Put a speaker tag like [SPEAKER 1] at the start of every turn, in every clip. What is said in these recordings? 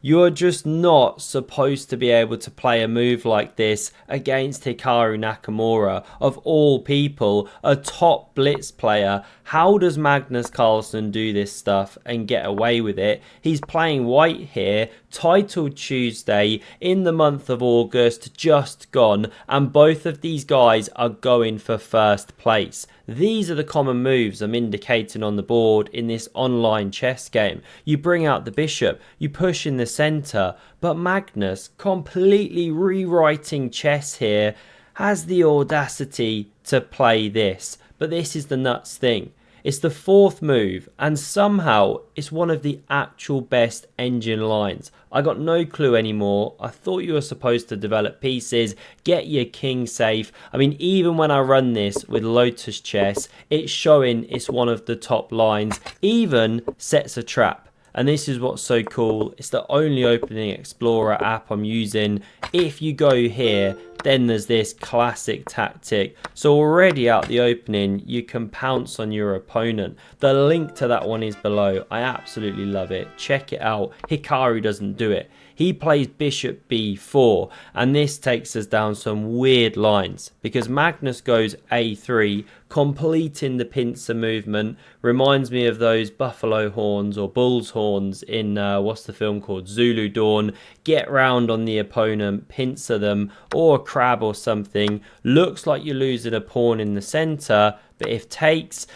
[SPEAKER 1] You're just not supposed to be able to play a move like this against Hikaru Nakamura, of all people, a top blitz player. How does Magnus Carlsen do this stuff and get away with it? He's playing white here, titled Tuesday in the month of August, just gone, and both of these guys are going for first place. These are the common moves I'm indicating on the board in this online chess game. You bring out the bishop, you push in the centre, but Magnus, completely rewriting chess here, has the audacity to play this. But this is the nuts thing. It's the fourth move, and somehow it's one of the actual best engine lines. I got no clue anymore. I thought you were supposed to develop pieces, get your king safe. I mean, even when I run this with Lotus Chess, it's showing it's one of the top lines, even sets a trap. And this is what's so cool. It's the only Opening Explorer app I'm using. If you go here, then there's this classic tactic. So already out the opening, you can pounce on your opponent. The link to that one is below. I absolutely love it. Check it out. Hikaru doesn't do it. He plays bishop b4, and this takes us down some weird lines because Magnus goes a3, completing the pincer movement. Reminds me of those buffalo horns or bull's horns in what's the film called, Zulu Dawn. Get round on the opponent, pincer them, or a crab or something. Looks like you're losing a pawn in the center, but if takes,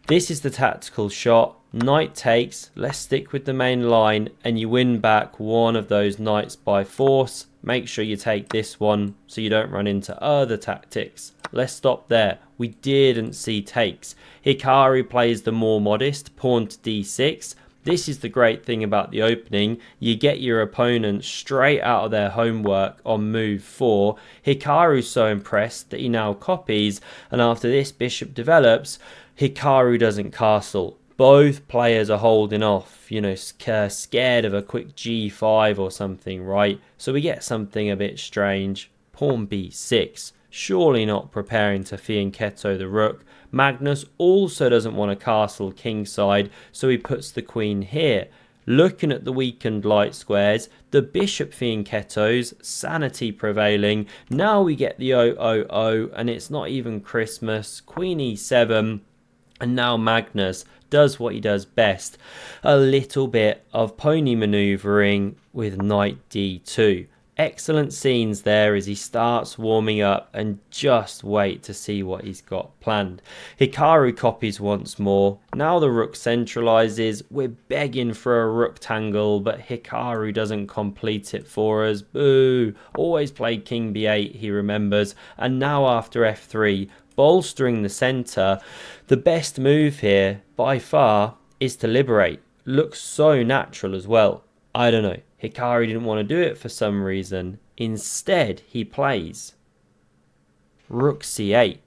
[SPEAKER 1] this is the tactical shot. Knight takes, let's stick with the main line, and you win back one of those knights by force. Make sure you take this one so you don't run into other tactics. Let's stop there. We didn't see takes. Hikaru plays the more modest pawn to d6. This is the great thing about the opening. You get your opponent straight out of their homework on move 4. Hikaru's so impressed that he now copies, and after this bishop develops, Hikaru doesn't castle. Both players are holding off, you know, scared of a quick g5 or something, right? So we get something a bit strange. Pawn b6. Surely not preparing to fianchetto the rook. Magnus also doesn't want to castle kingside, so he puts the queen here. Looking at the weakened light squares, the bishop fianchettos, sanity prevailing. Now we get the 000, and it's not even Christmas. Queen e7. And now Magnus does what he does best, a little bit of pony manoeuvring with knight d2. Excellent scenes there as he starts warming up, and just wait to see what he's got planned. Hikaru copies once more. Now the rook centralizes. We're begging for a rook tangle, but Hikaru doesn't complete it for us. Boo! Always played king b8, he remembers. And now after f3, bolstering the center, the best move here by far is to liberate. Looks so natural as well. I don't know, Hikaru didn't want to do it for some reason. Instead he plays rook c8.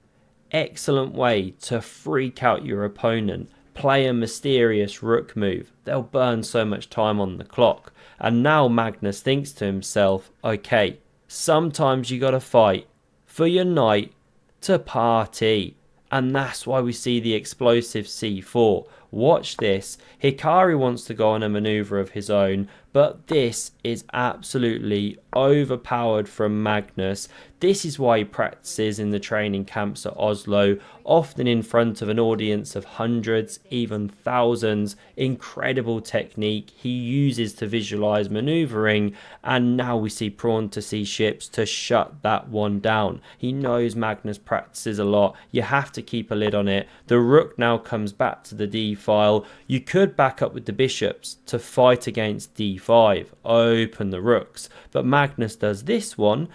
[SPEAKER 1] Excellent way to freak out your opponent. Play a mysterious rook move. They'll burn so much time on the clock. And now Magnus thinks to himself, okay, sometimes you gotta fight for your knight to party. And that's why we see the explosive c4. Watch this. Hikaru wants to go on a maneuver of his own, but this is absolutely overpowered from Magnus. This is why he practices in the training camps at Oslo, often in front of an audience of hundreds, even thousands. Incredible technique he uses to visualize maneuvering, and now we see pawn to c6 to shut that one down. He knows Magnus practices a lot. You have to keep a lid on it. The rook now comes back to the d file. You could back up with the bishops to fight against d5, open the rooks, but Magnus does this one.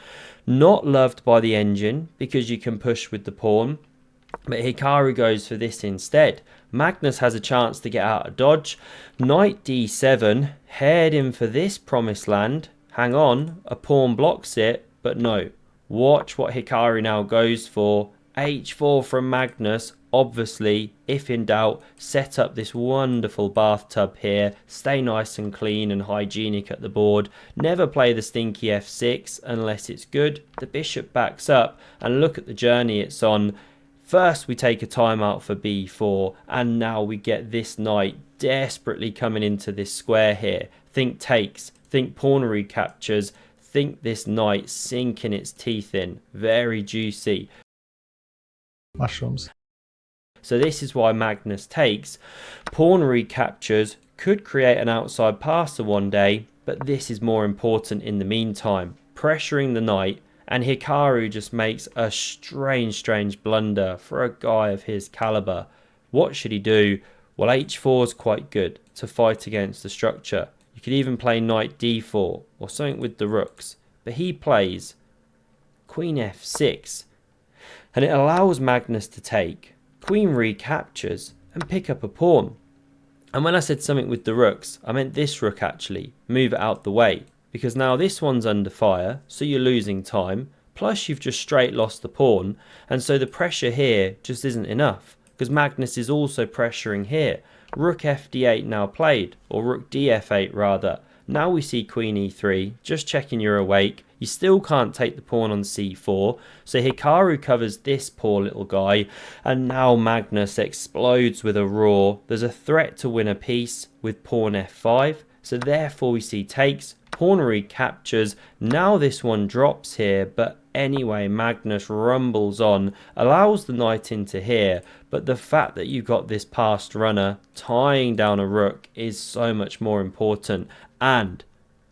[SPEAKER 1] Not loved by the engine because you can push with the pawn, but Hikaru goes for this instead. Magnus has a chance to get out of dodge. Knight d7, heading for this promised land. Hang on, a pawn blocks it, but no. Watch what Hikaru now goes for. h4 from Magnus. Obviously, if in doubt, set up this wonderful bathtub here. Stay nice and clean and hygienic at the board. Never play the stinky f6 unless it's good. The bishop backs up, and look at the journey it's on. First we take a timeout for b4, and now we get this knight desperately coming into this square here. Think takes. think pawn recaptures, think this knight sinking its teeth in, very juicy.
[SPEAKER 2] Mushrooms.
[SPEAKER 1] So this is why Magnus takes. Pawn recaptures could create an outside passer one day, but this is more important in the meantime. Pressuring the knight, and Hikaru just makes a strange blunder for a guy of his caliber. What should he do? Well, h4 is quite good to fight against the structure. You could even play knight d4 or something with the rooks, but he plays queen f6, and it allows Magnus to take. Queen recaptures and pick up a pawn. And when I said something with the rooks, I meant this rook actually. Move it out the way. Because now this one's under fire, so you're losing time. Plus you've just straight lost the pawn. And so the pressure here just isn't enough. Because Magnus is also pressuring here. Rook fd8 now played. Or rook df8 rather. Now we see queen e3. Just checking you're awake. You still can't take the pawn on c4, so Hikaru covers this poor little guy, and now Magnus explodes with a roar. There's a threat to win a piece with pawn f5, so therefore we see takes, pawn recaptures. Now this one drops here, but anyway, Magnus rumbles on, allows the knight into here, but the fact that you got this passed runner tying down a rook is so much more important. And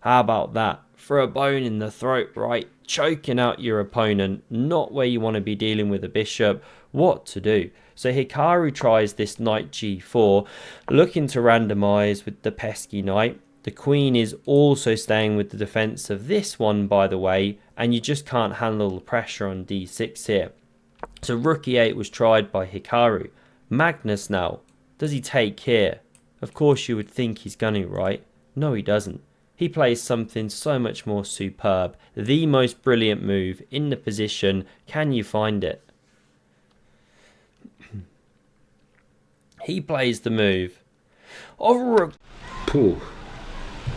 [SPEAKER 1] how about that? For a bone in the throat, right? Choking out your opponent, not where you want to be dealing with a bishop. What to do? So Hikaru tries this knight g4, looking to randomize with the pesky knight. The queen is also staying with the defense of this one, by the way, and you just can't handle the pressure on d6 here. So rook e8 was tried by Hikaru. Magnus now, does he take here? Of course you would think he's gonna, right? No, he doesn't. He plays something so much more superb. The most brilliant move in the position. Can you find it? He plays the move of rook.
[SPEAKER 3] Pooh,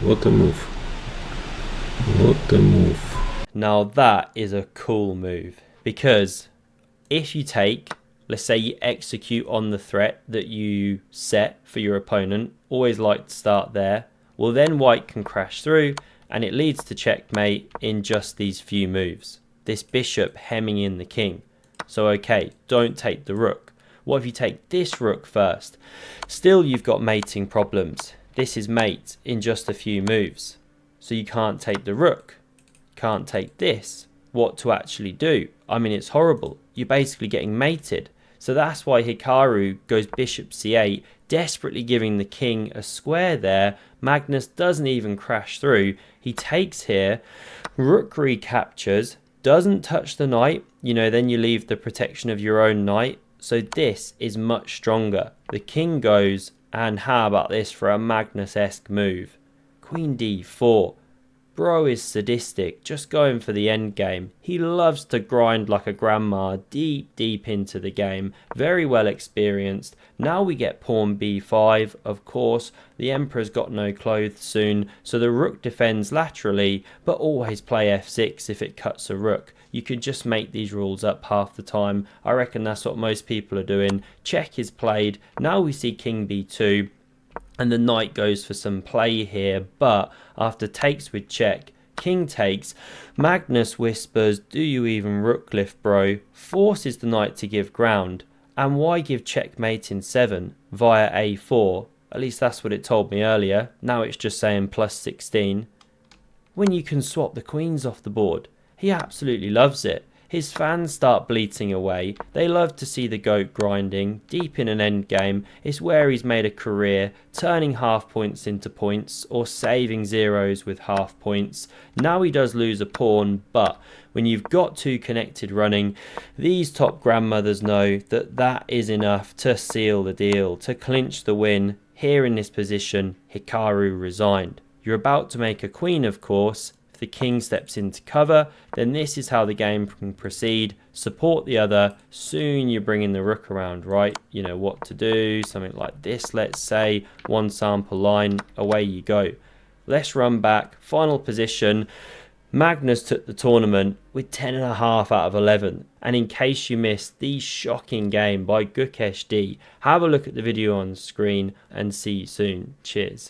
[SPEAKER 3] what a move. What a move.
[SPEAKER 1] Now that is a cool move, because if you take, let's say you execute on the threat that you set for your opponent, always like to start there. Well, then white can crash through, and it leads to checkmate in just these few moves. This bishop hemming in the king. So okay, don't take the rook. What if you take this rook first? Still, you've got mating problems. This is mate in just a few moves. So you can't take the rook. Can't take this. What to actually do? I mean, it's horrible. You're basically getting mated. So that's why Hikaru goes bishop c8, desperately giving the king a square there. Magnus doesn't even crash through. He takes here, rook recaptures, doesn't touch the knight. You know, then you leave the protection of your own knight. So this is much stronger. The king goes, and how about this for a Magnus-esque move? Queen d4. Bro is sadistic, just going for the end game. He loves to grind like a grandma deep into the game. Very well experienced. Now we get pawn b5, of course. The emperor's got no clothes soon, so the rook defends laterally, but always play f6 if it cuts a rook. You could just make these rules up half the time. I reckon that's what most people are doing. Check is played. Now we see king b2. And the knight goes for some play here, but after takes with check, king takes, Magnus whispers, do you even rook lift, bro? Forces the knight to give ground. And why give checkmate in 7 via a4? At least that's what it told me earlier. Now it's just saying plus 16. When you can swap the queens off the board. He absolutely loves it. His fans start bleating away. They love to see the GOAT grinding, deep in an endgame. It's where he's made a career, turning half points into points, or saving zeros with half points. Now he does lose a pawn, but when you've got two connected running, these top grandmothers know that that is enough to seal the deal, to clinch the win. Here in this position, Hikaru resigned. You're about to make a queen, of course. The king steps into cover, then this is how the game can proceed. Support the other, soon you're bringing the rook around, right? You know what to do, something like this, let's say, one sample line, away you go. Let's run back, final position. Magnus took the tournament with 10.5 out of 11. And in case you missed the shocking game by Gukesh D, have a look at the video on screen and see you soon. Cheers.